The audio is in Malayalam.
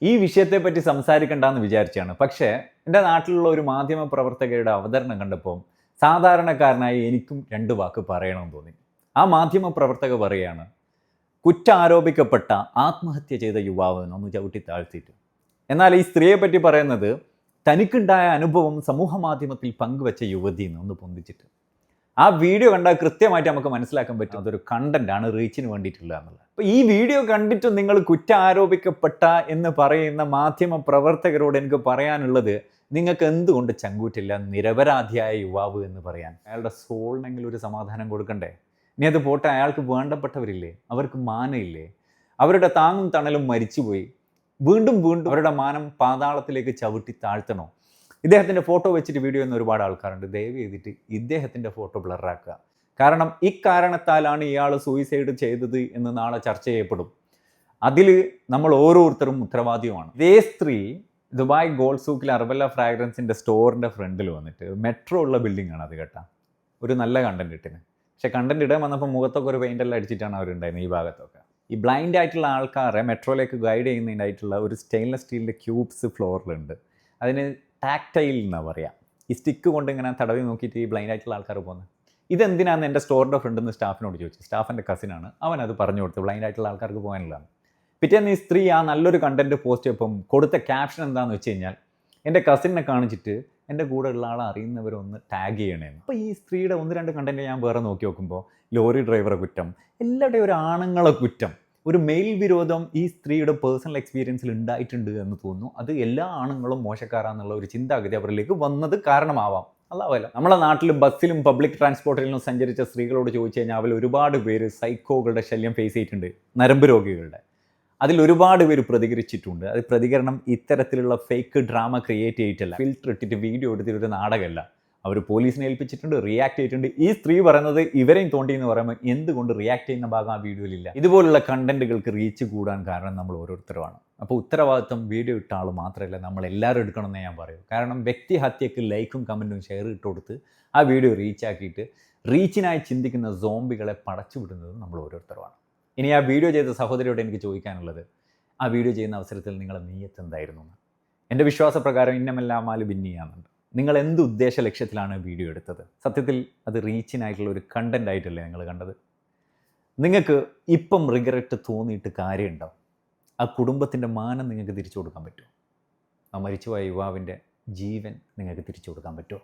ഈ വിഷയത്തെപ്പറ്റി സംസാരിക്കണ്ടെന്ന് വിചാരിച്ചാണ്. പക്ഷേ എൻ്റെ നാട്ടിലുള്ള ഒരു മാധ്യമ പ്രവർത്തകരുടെ അവതരണം കണ്ടപ്പോൾ സാധാരണക്കാരനായ എനിക്കും 2 വാക്ക് പറയണമെന്ന് തോന്നി. ആ മാധ്യമ പ്രവർത്തക പറയുകയാണ്, കുറ്റാരോപിക്കപ്പെട്ട ആത്മഹത്യ ചെയ്ത യുവാവ് ഒന്ന് ചവിട്ടി താഴ്ത്തിയിട്ട്. എന്നാൽ ഈ സ്ത്രീയെ പറ്റി പറയുന്നത് തനിക്കുണ്ടായ അനുഭവം സമൂഹ മാധ്യമത്തിൽ പങ്കുവെച്ച യുവതി ഒന്ന് പൊന്തിച്ചിട്ട്. ആ വീഡിയോ കണ്ടാൽ കൃത്യമായിട്ട് നമുക്ക് മനസ്സിലാക്കാൻ പറ്റും അതൊരു കണ്ടന്റാണ്, റീച്ചിന് വേണ്ടിയിട്ടുള്ള എന്നുള്ളത്. അപ്പോൾ ഈ വീഡിയോ കണ്ടിട്ട് നിങ്ങൾ കുറ്റാരോപിക്കപ്പെട്ട എന്ന് പറയുന്ന മാധ്യമ പ്രവർത്തകരോട് എനിക്ക് പറയാനുള്ളത്, നിങ്ങൾക്ക് എന്തുകൊണ്ട് ചങ്കൂറ്റില്ല നിരപരാധിയായ യുവാവ് എന്ന് പറയാൻ? അയാളുടെ സോളിനെങ്കിലും ഒരു സമാധാനം കൊടുക്കണ്ടേ? ഇനി അത് പോട്ടെ, അയാൾക്ക് വേണ്ടപ്പെട്ടവരില്ലേ? അവർക്ക് മാനമില്ലേ? അവരുടെ താങ്ങും തണലും മരിച്ചുപോയി. വീണ്ടും അവരുടെ മാനം പാതാളത്തിലേക്ക് ചവിട്ടി താഴ്ത്തണോ? ഇദ്ദേഹത്തിൻ്റെ ഫോട്ടോ വെച്ചിട്ട് വീഡിയോ ചെയ്യുന്ന ഒരുപാട് ആൾക്കാരുണ്ട്. ദയവ് ചെയ്തിട്ട് ഇദ്ദേഹത്തിൻ്റെ ഫോട്ടോ ബ്ലറാക്കുക. കാരണം ഇക്കാരണത്താലാണ് ഇയാൾ സൂയിസൈഡ് ചെയ്തത് എന്ന് നാളെ ചർച്ച ചെയ്യപ്പെടും. അതിൽ നമ്മൾ ഓരോരുത്തരും ഉത്തരവാദിയുമാണ്. ഇതേ സ്ത്രീ ദുബായ് ഗോൾഡ് സൂക്കിൽ അർബല്ല ഫ്രാഗ്രൻസിൻ്റെ സ്റ്റോറിൻ്റെ ഫ്രണ്ടിൽ വന്നിട്ട്, മെട്രോ ഉള്ള ബിൽഡിംഗ് ആണ് അത് കേട്ടോ, ഒരു നല്ല കണ്ടന്റ് ഇട്ടിന്. പക്ഷേ കണ്ടന്റ് ഇടാൻ വന്നപ്പോൾ മുഖത്തൊക്കെ ഒരു പെയിൻ്റെല്ലാം അടിച്ചിട്ടാണ് അവരുണ്ടായിരുന്നത് ഈ ഭാഗത്തൊക്കെ. ഈ ബ്ലൈൻഡ് ആയിട്ടുള്ള ആൾക്കാരെ മെട്രോയിലേക്ക് ഗൈഡ് ചെയ്യുന്നതിനായിട്ടുള്ള ഒരു സ്റ്റെയിൻലെസ് സ്റ്റീലിൻ്റെ ക്യൂബ്സ് ഫ്ലോറിലുണ്ട്. അതിന് ടാക്ടൈൽ എന്നാണ് പറയുക. ഈ സ്റ്റിക്ക് കൊണ്ട് ഇങ്ങനെ തടവി നോക്കിയിട്ട് ഈ ബ്ലൈൻഡ് ആയിട്ടുള്ള ആൾക്കാർ പോകുന്നത്. ഇതെന്തിനാന്ന് എൻ്റെ സ്റ്റോറിൻ്റെ ഫ്രണ്ടിൽ നിന്ന് സ്റ്റാഫിനോട് ചോദിച്ചു. സ്റ്റാഫിൻ്റെ കസിനാണ്, അവൻ അത് പറഞ്ഞു കൊടുത്തു, ബ്ലൈൻഡ് ആയിട്ടുള്ള ആൾക്കാർക്ക് പോകാനുള്ളതാണ്. പിറ്റേന്ന് ഈ സ്ത്രീ ആ നല്ലൊരു കണ്ടന്റ് പോസ്റ്റ് ചെയ്യപ്പം കൊടുത്ത ക്യാപ്ഷൻ എന്താണെന്ന് വെച്ച് കഴിഞ്ഞാൽ, എൻ്റെ കസിനെ കാണിച്ചിട്ട് എൻ്റെ കൂടെ ഉള്ള ആളെ അറിയുന്നവരൊന്ന് ടാഗ് ചെയ്യണേന്ന്. അപ്പോൾ ഈ സ്ത്രീയുടെ 1-2 കണ്ടന്റ് ഞാൻ വേറെ നോക്കി നോക്കുമ്പോൾ ലോറി ഡ്രൈവറെ കുറ്റം, എല്ലാവരുടെയും ഒരു ആണുങ്ങളെ കുറ്റം, ഒരു മെയിൽ വിരോധം ഈ സ്ത്രീയുടെ പേഴ്സണൽ എക്സ്പീരിയൻസിൽ ഉണ്ടായിട്ടുണ്ട് എന്ന് തോന്നുന്നു. അത് എല്ലാ ആണുങ്ങളും മോശക്കാരാന്നുള്ള ഒരു ചിന്താഗതി അവരിലേക്ക് വന്നത് കാരണമാവാം. അല്ലാവല്ല. നമ്മളെ നാട്ടിൽ ബസ്സിലും പബ്ലിക് ട്രാൻസ്പോർട്ടിലും സഞ്ചരിച്ച സ്ത്രീകളോട് ചോദിച്ചു കഴിഞ്ഞാൽ അവൽ ഒരുപാട് പേര് സൈക്കോകളുടെ ശല്യം ഫേസ് ചെയ്തിട്ടുണ്ട്, നരമ്പ് രോഗികളുടെ. അതിൽ ഒരുപാട് പേര് പ്രതികരിച്ചിട്ടുണ്ട്. അത് പ്രതികരണം ഇത്തരത്തിലുള്ള ഫേക്ക് ഡ്രാമ ക്രിയേറ്റ് ചെയ്തിട്ടല്ല, ഫിൽറ്റർ ഇട്ടിട്ട് വീഡിയോ എടുത്തിട്ടൊരു നാടകമല്ല. അവർ പോലീസിനെ ഏൽപ്പിച്ചിട്ടുണ്ട്, റിയാക്ട് ചെയ്തിട്ടുണ്ട്. ഈ സ്ത്രീ പറയുന്നത് ഇവരെയും തോണ്ടി എന്ന് പറയുമ്പോൾ എന്തുകൊണ്ട് റിയാക്ട് ചെയ്യുന്ന ഭാഗം ആ വീഡിയോയിലില്ല? ഇതുപോലുള്ള കണ്ടന്റുകൾക്ക് റീച്ച് കൂടാൻ കാരണം നമ്മൾ ഓരോരുത്തരുമാണ്. അപ്പോൾ ഉത്തരവാദിത്വം വീഡിയോ ഇട്ട ആൾ മാത്രമല്ല, നമ്മൾ എല്ലാവരും എടുക്കണമെന്നേ ഞാൻ പറയൂ. കാരണം വ്യക്തിഹത്യക്ക് ലൈക്കും കമൻറ്റും ഷെയർ ഇട്ട് കൊടുത്ത് ആ വീഡിയോ റീച്ചാക്കിയിട്ട് റീച്ചിനായി ചിന്തിക്കുന്ന സോംബികളെ പടച്ചു വിടുന്നത് നമ്മൾ ഓരോരുത്തരുമാണ്. ഇനി ആ വീഡിയോ ചെയ്ത സഹോദരിയോട് എനിക്ക് ചോദിക്കാനുള്ളത്, ആ വീഡിയോ ചെയ്യുന്ന അവസരത്തിൽ നിങ്ങളുടെ നീയത്ത് എന്തായിരുന്നു? എൻ്റെ വിശ്വാസപ്രകാരം ഇന്നമെല്ലാമാല് ഭിന്നിയാണെന്നുണ്ട്. നിങ്ങൾ എന്ത് ഉദ്ദേശ ലക്ഷ്യത്തിലാണ് വീഡിയോ എടുത്തത്? സത്യത്തിൽ അത് റീച്ചിനായിട്ടുള്ള ഒരു കണ്ടന്റ് ആയിട്ടല്ലേ നിങ്ങൾ കണ്ടത്? നിങ്ങൾക്ക് ഇപ്പം റിഗ്രറ്റ് തോന്നിയിട്ട് കാര്യമുണ്ടോ? ആ കുടുംബത്തിൻ്റെ മാനം നിങ്ങൾക്ക് തിരിച്ചു കൊടുക്കാൻ പറ്റുമോ? ആ മരിച്ചുപോയ യുവാവിൻ്റെ ജീവൻ നിങ്ങൾക്ക് തിരിച്ചു കൊടുക്കാൻ പറ്റുമോ?